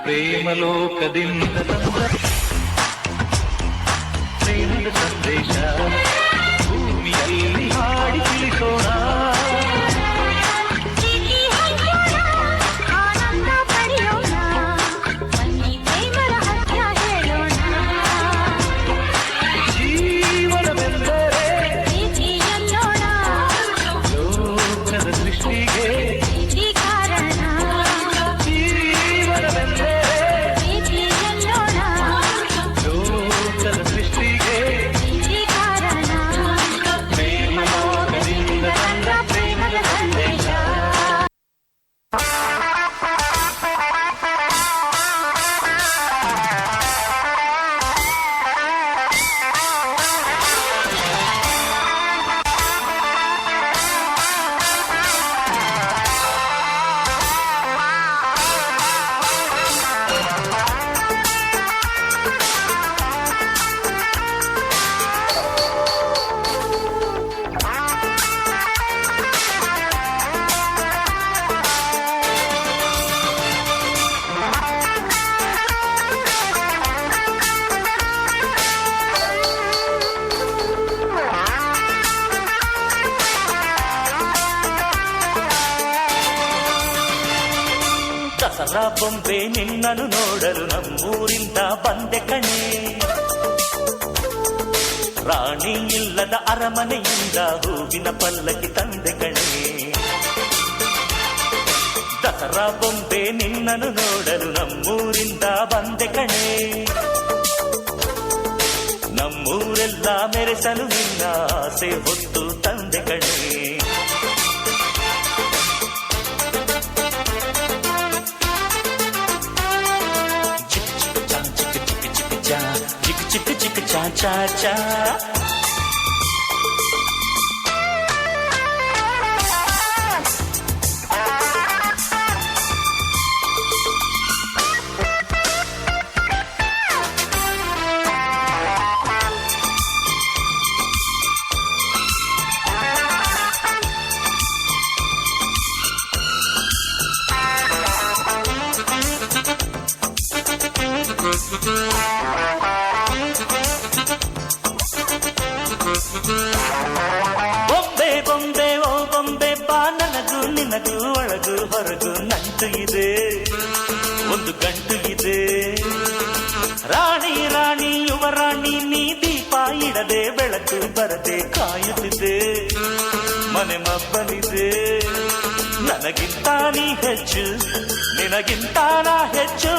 ಪ್ರೇಮಲೋಕದಿಂದ ತಂದ ಪ್ರೇಮದ ಸಂದೇಶ ಭೂಮಿಯಲ್ಲಿ ಹಾಡಿ ತಿಳಿಸೋಣ. ದಸರಾ ಬೊಂಬೆ ನಿನ್ನನ್ನು ನೋಡಲು ನಮ್ಮೂರಿಂದ ಬಂದೆ ಕಣೆ. ರಾಣಿ ಇಲ್ಲದ ಅರಮನೆಯಿಂದ ಹೂವಿನ ಪಲ್ಲಕ್ಕಿ ತಂದೆ ಕಣೆ. ದಸರಾ ಬೊಂಬೆ ನಿನ್ನನ್ನು ನೋಡಲು ನಮ್ಮೂರಿಂದ ಬಂದೆ ಕಣೆ. ನಮ್ಮೂರೆಲ್ಲ ಮೆರೆಸಲು ನಿನ್ನ ಆಸೆ ಹೊತ್ತು ತಂದೆ ಕಣೆ. ಚಿಕ್ಕ ಚಿಕ್ಕ ಚಾ ಚಾ ಚಾ ಬೊಂಬೆ ಬೊಂಬೆ ಓ ಬೊಂಬೆ ಬಾ, ನನಗೂ ನಿನಗೂ ಒಳಗು ಹೊರಗು ನಂಟು ಇದೆ, ಒಂದು ಗಂಟು ಇದೆ. ರಾಣಿ ರಾಣಿ ಯುವರಾಣಿ ನೀ ದೀಪ ಇಡದೆ ಬೆಳಕು ಬರದೆ ಕಾಯುತ್ತಿದೆ. ಮನೆ ಮಬ್ಬನಿದೆ, ನನಗಿಂತ ನೀ ಹೆಚ್ಚು, ನಿನಗಿಂತ ನಾ ಹೆಚ್ಚು.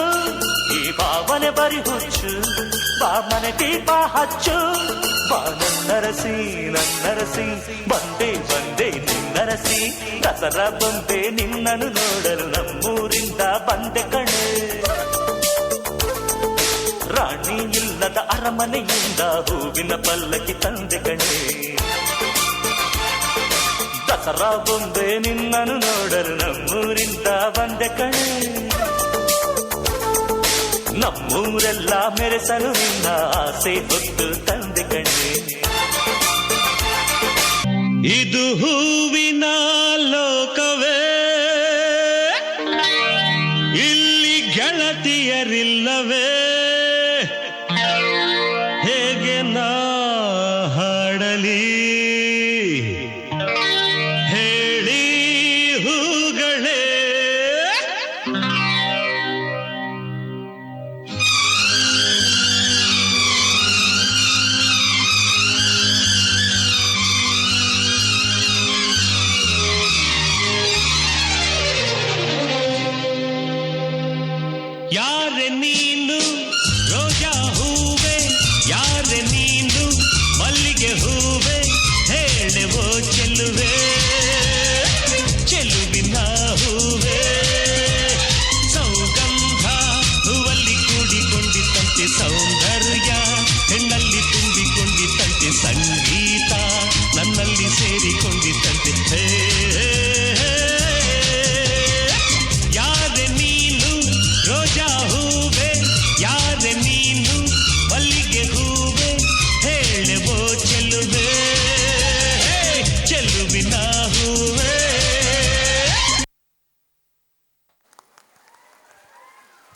ಈ ಭಾವನೆ ಬರಿ ಹುಚ್ಚು, ಬಾ ಮನೆ ದೀಪ ಹಚ್ಚು. ಬಾ ನನ್ನರಸಿ ನನ್ನರಸಿ, ಬಂದೆ ಬಂದೆ ನಿನ್ನರಸಿ. ದಸರಾ ಬೊಂಬೆ ನಿನ್ನನ್ನು ನೋಡಲು ನಮ್ಮೂರಿಂದ ಬಂದೆ ಕಣೆ. ರಾಣಿ ಇಲ್ಲದ ಅರಮನೆಯಿಂದ ಹೂವಿನ ಪಲ್ಲಕ್ಕಿ ತಂದೆ ಕಣೆ. ದಸರಾ ಬೊಂಬೆ ನಿನ್ನನ್ನು ನೋಡಲು ನಮ್ಮೂರಿಂದ ಬಂದೆ ಕಣೆ. ನಮ್ಮೂರೆಲ್ಲ ಮೆರೆಸಲು ನಿನ್ನ ಆಸೆ ಹೊತ್ತು ತಂದೆ ಕಣೆ. ಇದು ಹೂವಿನ ಲೋಕವೇ, ಇಲ್ಲಿ ಗೆಳತಿಯರಿಲ್ಲವೇ, ಹೇಗೆ ನಾ ಹಾಡಲಿ ಹೇಳಿ ಹೂಗಳೇ. ಯಾರೆ ನೀನು ರೋಜಾ ಹೂವೆ, ಯಾರೆ ನೀನು ಮಲ್ಲಿಗೆ ಹೂವೆ, ಹೇಳುವೋ ಚೆಲ್ಲುವೆ.